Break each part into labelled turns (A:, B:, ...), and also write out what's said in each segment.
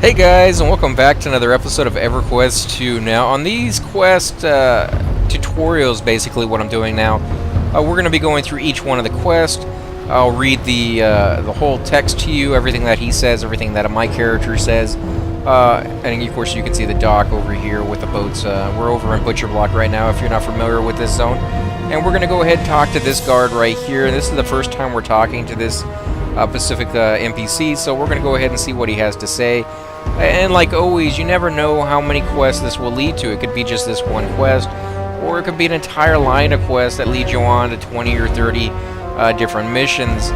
A: Hey guys, and welcome back to another episode of EverQuest 2. Now, on these quest tutorials, basically what I'm doing now, we're going to be going through each one of the quests. I'll read the whole text to you, everything that he says, everything that my character says. And of course you can see the dock over here with the boats. We're over in ButcherBlock right now if you're not familiar with this zone. And we're going to go ahead and talk to this guard right here. This is the first time we're talking to this Pacific NPC, so we're going to go ahead and see what he has to say. And like always, you never know how many quests this will lead to. It could be just this one quest, or it could be an entire line of quests that lead you on to 20 or 30 different missions.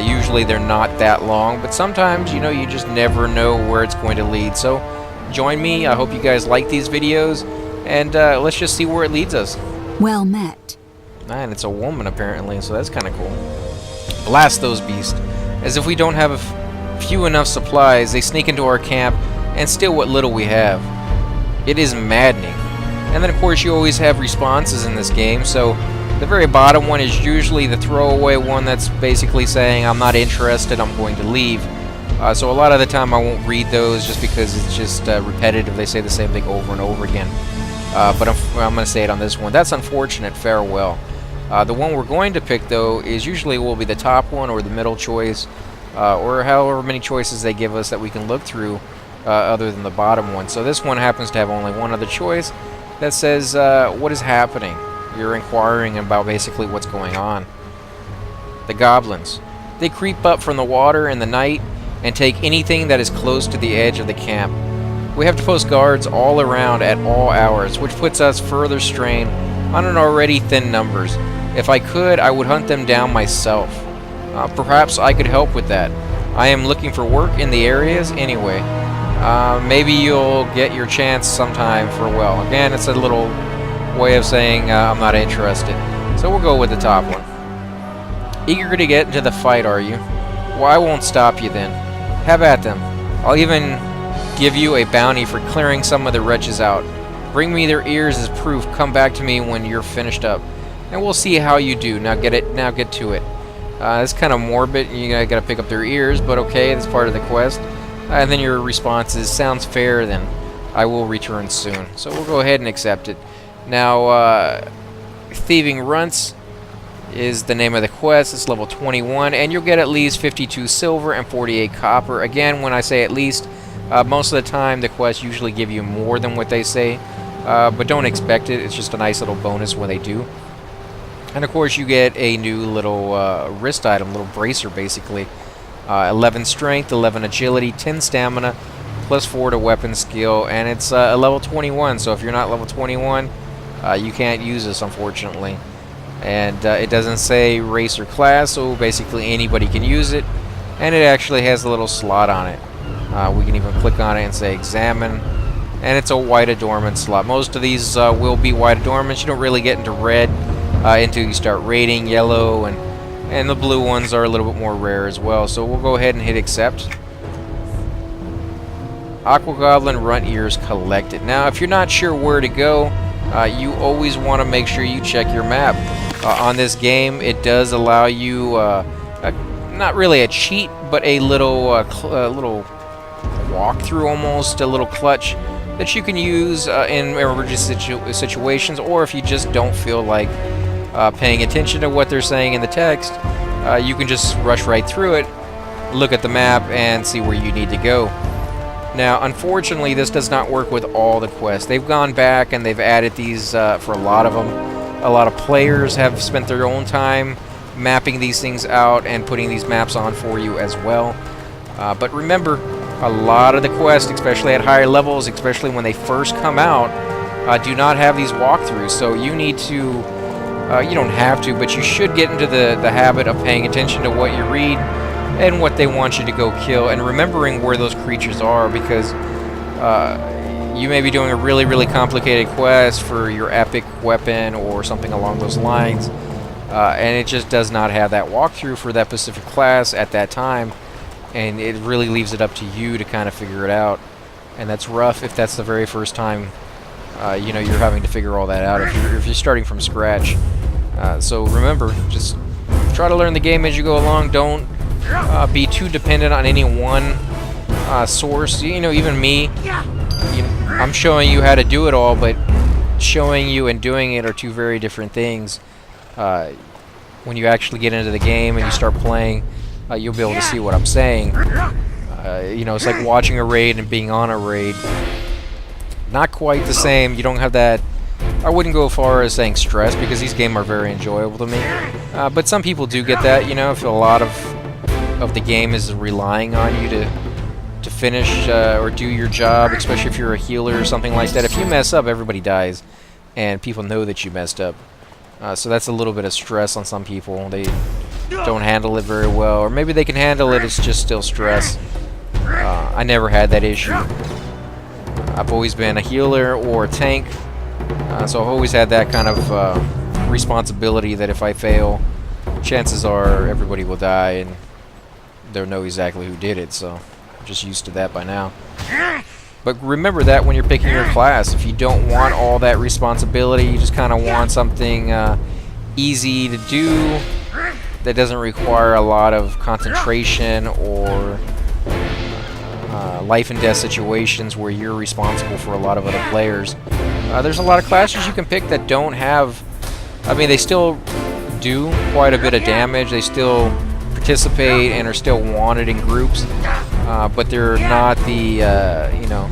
A: Usually they're not that long, but sometimes, you know, you just never know where it's going to lead. So join me. I hope you guys like these videos, and let's just see where it leads us.
B: Well met.
A: And it's a woman apparently, so that's kind of cool. Blast those beasts. As if we don't have few enough supplies, they sneak into our camp and steal what little we have. It is maddening. And then of course you always have responses in this game, so the very bottom one is usually the throwaway one that's basically saying, I'm not interested, I'm going to leave. So a lot of the time I won't read those just because it's just repetitive. They say the same thing over and over again. But I'm going to say it on this one. That's unfortunate, farewell. The one we're going to pick, though, is usually will be the top one or the middle choice, or however many choices they give us that we can look through other than the bottom one. So this one happens to have only one other choice that says, what is happening? You're inquiring about basically what's going on. The goblins. They creep up from the water in the night and take anything that is close to the edge of the camp. We have to post guards all around at all hours, which puts us further strain on an already thin numbers. If I could, I would hunt them down myself. Perhaps I could help with that. I am looking for work in the areas anyway. Maybe you'll get your chance sometime for well. Again, it's a little way of saying I'm not interested. So we'll go with the top one. Eager to get into the fight, are you? Well, I won't stop you then. Have at them. I'll even give you a bounty for clearing some of the wretches out. Bring me their ears as proof. Come back to me when you're finished up, and we'll see how you do. Now get to it. It's kind of morbid. You gotta pick up their ears, but okay, that's part of the quest. And then your response is, sounds fair, then I will return soon. So we'll go ahead and accept it. Now, Thieving Runts is the name of the quest. It's level 21, and you'll get at least 52 silver and 48 copper. Again, when I say at least, most of the time the quests usually give you more than what they say, but don't expect it. It's just a nice little bonus when they do. And of course you get a new little wrist item, little bracer basically. 11 strength, 11 agility, 10 stamina, plus 4 to weapon skill, and it's a level 21, so if you're not level 21, you can't use this, unfortunately. And it doesn't say race or class, so basically anybody can use it, and it actually has a little slot on it. We can even click on it and say examine, and it's a white adornment slot. Most of these will be white adornments. You don't really get into red until you start raiding. Yellow and the blue ones are a little bit more rare as well. So we'll go ahead and hit accept. Aqua Goblin runt ears collected. Now if you're not sure where to go, you always want to make sure you check your map. On this game it does allow you not really a cheat, but a little walkthrough, almost a little clutch that you can use in emergency situations, or if you just don't feel like paying attention to what they're saying in the text, you can just rush right through it, look at the map, and see where you need to go. Now, unfortunately, this does not work with all the quests. They've gone back and they've added these for a lot of them. A lot of players have spent their own time mapping these things out and putting these maps on for you as well. But remember, a lot of the quests, especially at higher levels, especially when they first come out, do not have these walkthroughs. So you need to, you don't have to, but you should get into the habit of paying attention to what you read and what they want you to go kill, and remembering where those creatures are, because you may be doing a really, really complicated quest for your epic weapon or something along those lines, and it just does not have that walkthrough for that specific class at that time. And it really leaves it up to you to kind of figure it out. And that's rough if that's the very first time you know, you're having to figure all that out, if you're starting from scratch. So remember, just try to learn the game as you go along. Don't be too dependent on any one source. You know, even me, I'm showing you how to do it all, but showing you and doing it are two very different things. When you actually get into the game and you start playing, you'll be able to see what I'm saying. You know, it's like watching a raid and being on a raid. Not quite the same. You don't have that. I wouldn't go far as saying stress, because these games are very enjoyable to me. But some people do get that. You know, if a lot of the game is relying on you to finish or do your job, especially if you're a healer or something like that. If you mess up, everybody dies, and people know that you messed up. So that's a little bit of stress on some people. They don't handle it very well, or maybe they can handle it, it's just still stress. I never had that issue. I've always been a healer or a tank, so I've always had that kind of responsibility that if I fail, chances are everybody will die, and they'll know exactly who did it, so I'm just used to that by now. But remember that when you're picking your class, if you don't want all that responsibility, you just kind of want something easy to do that doesn't require a lot of concentration or life and death situations where you're responsible for a lot of other players. There's a lot of classes you can pick that don't have, I mean, they still do quite a bit of damage, they still participate and are still wanted in groups, but they're not the, you know,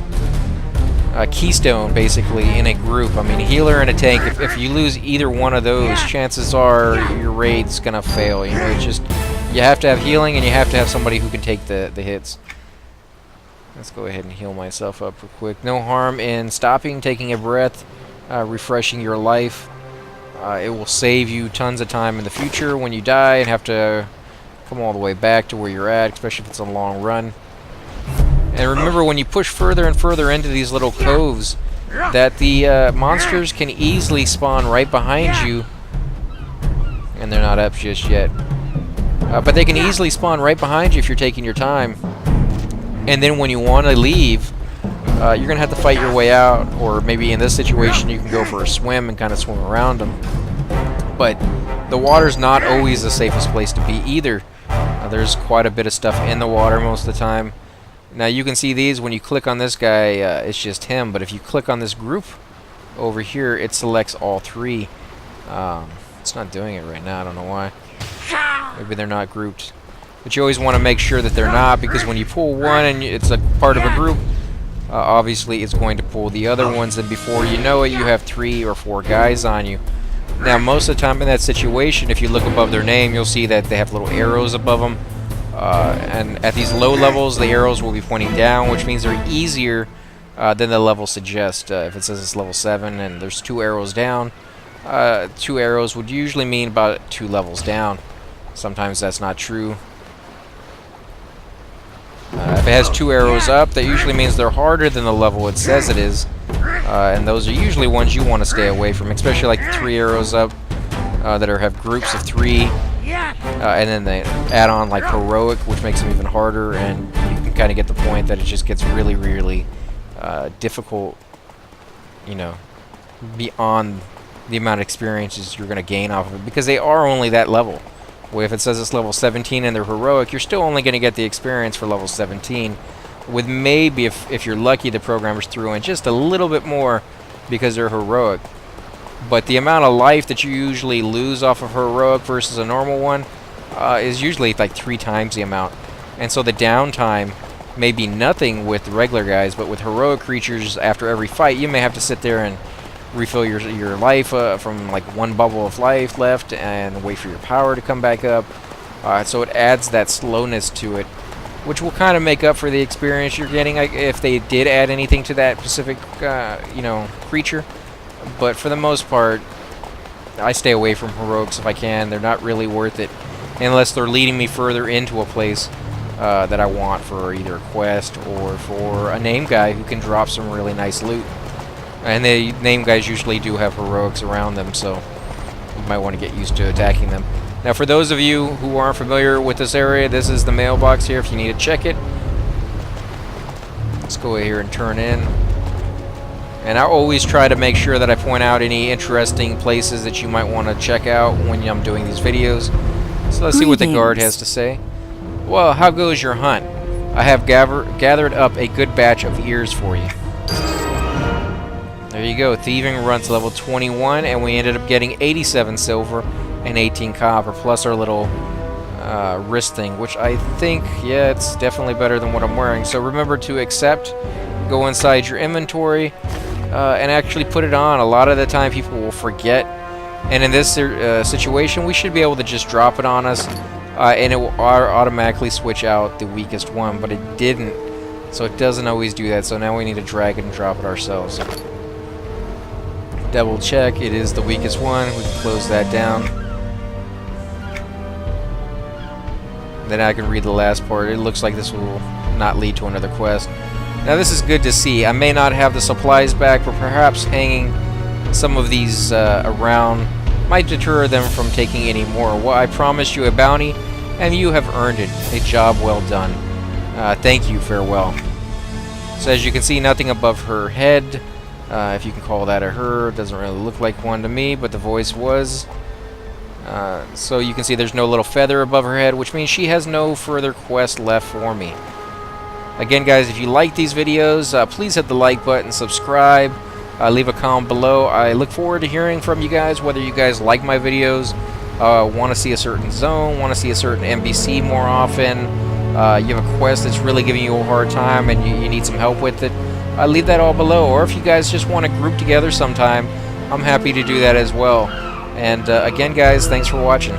A: keystone basically in a group. I mean, a healer and a tank, if you lose either one of those, chances are your raid's gonna fail. You know, it's just, you have to have healing and you have to have somebody who can take the hits. Let's go ahead and heal myself up real quick. No harm in stopping, taking a breath, refreshing your life. It will save you tons of time in the future when you die and have to come all the way back to where you're at, especially if it's a long run. And remember, when you push further and further into these little coves, that the monsters can easily spawn right behind you. And they're not up just yet. But they can easily spawn right behind you if you're taking your time. And then when you want to leave, you're going to have to fight your way out. Or maybe in this situation, you can go for a swim and kind of swim around them. But the water's not always the safest place to be either. There's quite a bit of stuff in the water most of the time. Now you can see these, when you click on this guy, it's just him. But if you click on this group over here, it selects all three. It's not doing it right now, I don't know why. Maybe they're not grouped. But you always want to make sure that they're not, because when you pull one and it's a part of a group, obviously it's going to pull the other ones, and before you know it, you have 3 or 4 guys on you. Now most of the time in that situation, if you look above their name, you'll see that they have little arrows above them. And at these low levels, the arrows will be pointing down, which means they're easier than the level suggests. If it says it's level 7 and there's 2 arrows down, 2 arrows would usually mean about 2 levels down. Sometimes that's not true. If it has 2 arrows up, that usually means they're harder than the level it says it is. And those are usually ones you want to stay away from, especially like the 3 arrows up that have groups of 3. And then they add on like heroic, which makes them even harder, and you can kind of get the point that it just gets really, really difficult, you know, beyond the amount of experiences you're going to gain off of it, because they are only that level. Well, if it says it's level 17 and they're heroic, you're still only going to get the experience for level 17, with maybe, if you're lucky, the programmers threw in just a little bit more because they're heroic. But the amount of life that you usually lose off of heroic versus a normal one is usually like 3 times the amount. And so the downtime may be nothing with regular guys, but with heroic creatures, after every fight, you may have to sit there and refill your life from like 1 bubble of life left and wait for your power to come back up. So it adds that slowness to it, which will kind of make up for the experience you're getting if they did add anything to that specific you know, creature. But for the most part, I stay away from heroics if I can. They're not really worth it unless they're leading me further into a place that I want for either a quest or for a name guy who can drop some really nice loot. And the name guys usually do have heroics around them, so you might want to get used to attacking them. Now, for those of you who aren't familiar with this area, this is the mailbox here if you need to check it. Let's go here and turn in. And I always try to make sure that I point out any interesting places that you might want to check out when I'm doing these videos. So let's see what the guard has to say. Well, how goes your hunt? I have gathered up a good batch of ears for you. There you go, Thieving Runts level 21, and we ended up getting 87 silver and 18 copper, plus our little wrist thing, which I think, yeah, it's definitely better than what I'm wearing. So remember to accept, go inside your inventory, and actually put it on. A lot of the time people will forget, and in this situation we should be able to just drop it on us, and it will automatically switch out the weakest one, but it didn't, so it doesn't always do that. So now we need to drag it and drop it ourselves. Double check, it is the weakest one. We can close that down. Then I can read the last part. It looks like this will not lead to another quest. Now this is good to see. I may not have the supplies back, but perhaps hanging some of these around might deter them from taking any more. Well, I promised you a bounty, and you have earned it. A job well done. Thank you, farewell. So as you can see, nothing above her head. If you can call that a her. It doesn't really look like one to me, but the voice was. So you can see there's no little feather above her head, which means she has no further quest left for me. Again, guys, if you like these videos, please hit the like button, subscribe, leave a comment below. I look forward to hearing from you guys, whether you guys like my videos, want to see a certain zone, want to see a certain NPC more often, you have a quest that's really giving you a hard time and you need some help with it. Leave that all below, or if you guys just want to group together sometime, I'm happy to do that as well. And again, guys, thanks for watching.